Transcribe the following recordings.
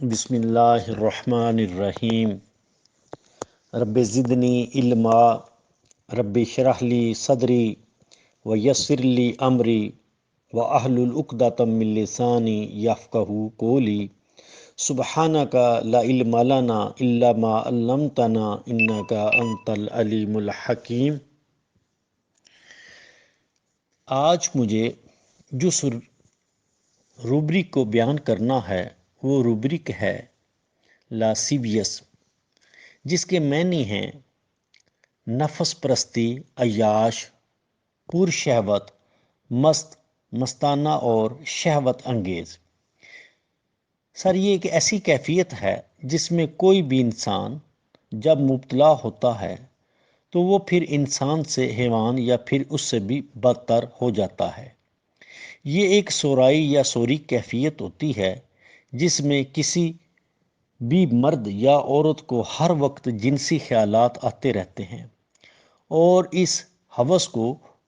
بسم اللہ الرحمن الرحیم۔ رب زدنی علما، رب اشرح لی صدری ویسر لی امری واحلل عقدۃ من لسانی یفقہوا قولی۔ سبحانک لا علم لنا الا ما علمتنا انک انت العلیم الحکیم۔ آج مجھے جس روبرک کو بیان کرنا ہے وہ روبرک ہے لاسیویس، جس کے معنی ہیں نفس پرستی، عیاش، پر شہوت، مستانہ اور شہوت انگیز۔ سر، یہ ایک ایسی کیفیت ہے جس میں کوئی بھی انسان جب مبتلا ہوتا ہے تو وہ پھر انسان سے حیوان یا پھر اس سے بھی بدتر ہو جاتا ہے۔ یہ ایک سورائی یا سوری کیفیت ہوتی ہے جس میں کسی بھی مرد یا عورت کو ہر وقت جنسی خیالات آتے رہتے ہیں، اور اس ہوس کو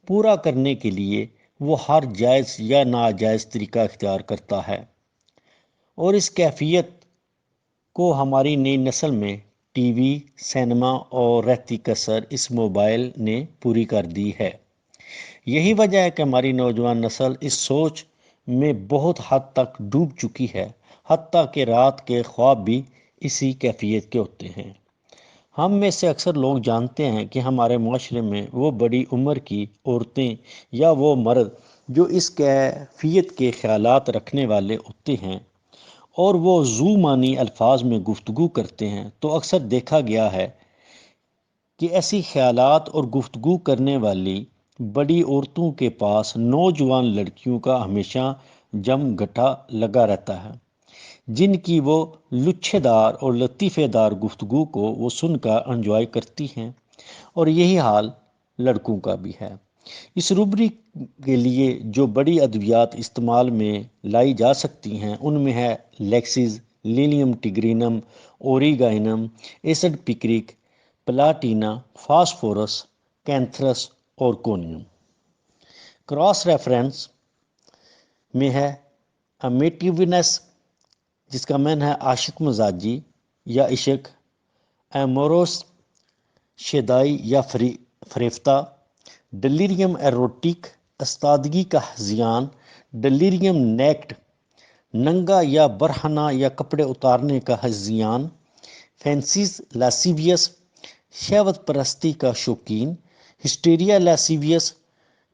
پورا کرنے کے لیے وہ ہر جائز یا ناجائز طریقہ اختیار کرتا ہے، اور اس کیفیت کو ہماری نئی نسل میں ٹی وی، سینما اور رہتی کثر اس موبائل نے پوری کر دی ہے۔ یہی وجہ ہے کہ ہماری نوجوان نسل اس سوچ میں بہت حد تک ڈوب چکی ہے، حتیٰ کہ رات کے خواب بھی اسی کیفیت کے ہوتے ہیں۔ ہم میں سے اکثر لوگ جانتے ہیں کہ ہمارے معاشرے میں وہ بڑی عمر کی عورتیں یا وہ مرد جو اس کیفیت کے خیالات رکھنے والے ہوتے ہیں اور وہ ذو معنی الفاظ میں گفتگو کرتے ہیں، تو اکثر دیکھا گیا ہے کہ ایسی خیالات اور گفتگو کرنے والی بڑی عورتوں کے پاس نوجوان لڑکیوں کا ہمیشہ جم گھٹا لگا رہتا ہے، جن کی وہ لچھے دار اور لطیفے دار گفتگو کو وہ سن کر انجوائے کرتی ہیں، اور یہی حال لڑکوں کا بھی ہے۔ اس روبرک کے لیے جو بڑی ادویات استعمال میں لائی جا سکتی ہیں ان میں ہے لیکسز، لینیم ٹیگرینم، اوریگانم، ایسڈ پکرک، پلاٹینا، فاسفورس، کینتھرس اور کونیم۔ کراس ریفرنس میں ہے امیٹیونس، جس کا معنی ہے عاشق مزاجی یا عشق، ایموروس شیدائی یا فریفتہ، ڈلیریم ایروٹک استادگی کا ہذیان، ڈلیریم نیکڈ ننگا یا برہنہ یا کپڑے اتارنے کا ہذیان، فینسیز لاسیویس شہوت پرستی کا شوقین، ہسٹیریا لاسیویس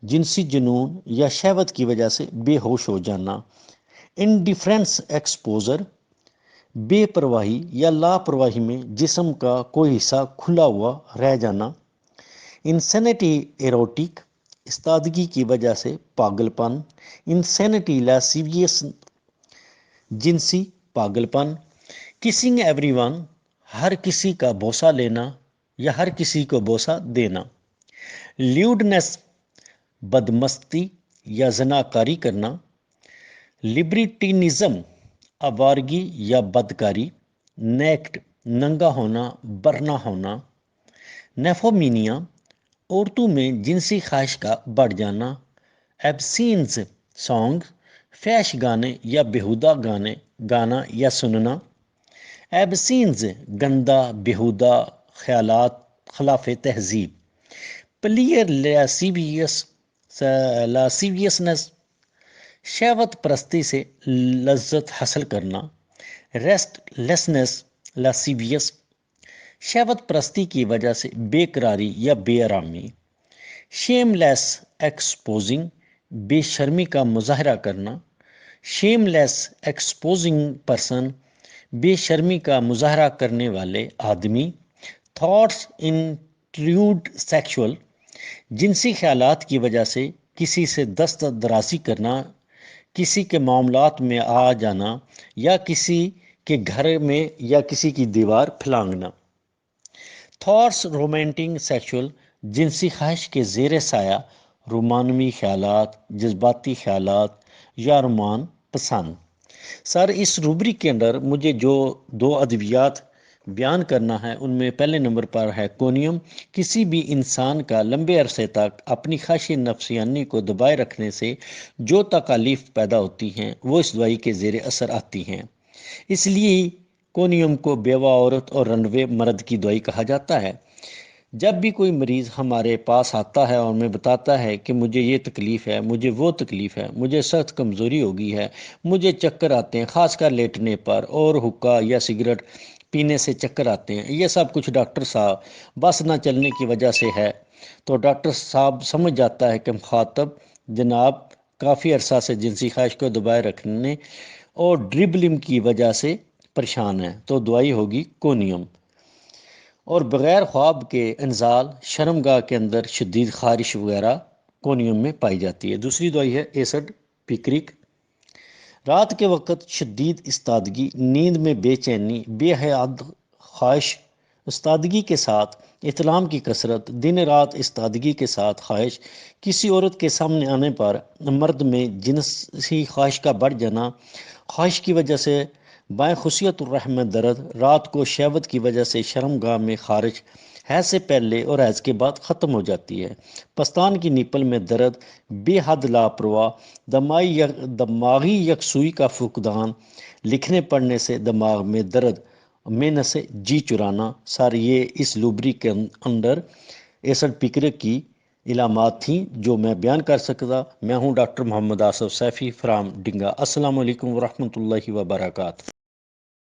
جنسی جنون یا شہوت کی وجہ سے بے ہوش ہو جانا، انڈیفرنس ایکسپوزر بے پرواہی یا لاپرواہی میں جسم کا کوئی حصہ کھلا ہوا رہ جانا، انسینٹی ایروٹک استادگی کی وجہ سے پاگل پن، انسینٹی لاسیویس جنسی پاگل پن، کسنگ ایوری ون ہر کسی کا بوسہ لینا یا ہر کسی کو بوسہ دینا، لیوڈنس بدمستی یا زناکاری کرنا، لبرٹینزم آوارگی یا بدکاری، نیکڈ ننگا ہونا، برہنہ ہونا، نیفومینیا عورتوں میں جنسی خواہش کا بڑھ جانا، ایبسینز سانگ فحش گانے یا بیہودہ گانے گانا یا سننا، ایبسینز گندا بیہودہ خیالات خلاف تہذیب، پلیئر لاسیویسنس شہوت پرستی سے لذت حاصل کرنا، ریسٹ لیسنس لاسیویس شہوت پرستی کی وجہ سے بے قراری یا بے آرامی، شیم لیس ایکسپوزنگ بے شرمی کا مظاہرہ کرنا، شیم لیس ایکسپوزنگ پرسن بے شرمی کا مظاہرہ کرنے والے آدمی، تھاٹس انٹروڈ سیکشول جنسی خیالات کی وجہ سے کسی سے دست درازی کرنا، کسی کے معاملات میں آ جانا یا کسی کے گھر میں یا کسی کی دیوار پھلانگنا، تھاٹس رومانٹک سیکشول جنسی خواہش کے زیر سایہ رومانوی خیالات، جذباتی خیالات یا رومان پسند۔ سر، اس روبرک کے اندر مجھے جو دو ادویات بیان کرنا ہے ان میں پہلے نمبر پر ہے کونیم۔ کسی بھی انسان کا لمبے عرصے تک اپنی خواہش نفسانی کو دبائے رکھنے سے جو تکالیف پیدا ہوتی ہیں وہ اس دوائی کے زیر اثر آتی ہیں۔ اس لیے کونیم کو بیوہ عورت اور رنوے مرد کی دوائی کہا جاتا ہے۔ جب بھی کوئی مریض ہمارے پاس آتا ہے اور میں بتاتا ہے کہ مجھے یہ تکلیف ہے، مجھے وہ تکلیف ہے، مجھے سخت کمزوری ہو گئی ہے، مجھے چکر آتے ہیں خاص کر لیٹنے پر، اور حقہ یا سگریٹ پینے سے چکر آتے ہیں، یہ سب کچھ ڈاکٹر صاحب بس نہ چلنے کی وجہ سے ہے، تو ڈاکٹر صاحب سمجھ جاتا ہے کہ مخاطب جناب کافی عرصہ سے جنسی خواہش کو دبائے رکھنے اور ڈربلنگ کی وجہ سے پریشان ہے، تو دوائی ہوگی کونیم۔ اور بغیر خواب کے انزال، شرمگاہ کے اندر شدید خارش وغیرہ کونیم میں پائی جاتی ہے۔ دوسری دوائی ہے ایسڈ پکرک۔ رات کے وقت شدید استادگی، نیند میں بے چینی، بے حد خواہش، استادگی کے ساتھ احتلام کی کثرت، دن رات استادگی کے ساتھ خواہش، کسی عورت کے سامنے آنے پر مرد میں جنسی خواہش کا بڑھ جانا، خواہش کی وجہ سے بائیں خصیت الرحم میں درد، رات کو شہوت کی وجہ سے شرمگاہ میں خارش، حیض سے پہلے اور حیض کے بعد ختم ہو جاتی ہے، پستان کی نیپل میں درد، بے حد لاپرواہ، دماغی یکسوئی کا فقدان، لکھنے پڑھنے سے دماغ میں درد، محنت سے جی چرانا، سارے یہ اس لوبری کے اندر ایسڈ پکرک کی علامات تھیں جو میں بیان کر سکتا۔ میں ہوں ڈاکٹر محمد آصف سیفی فرام ڈنگا۔ السلام علیکم ورحمۃ اللہ وبرکاتہ۔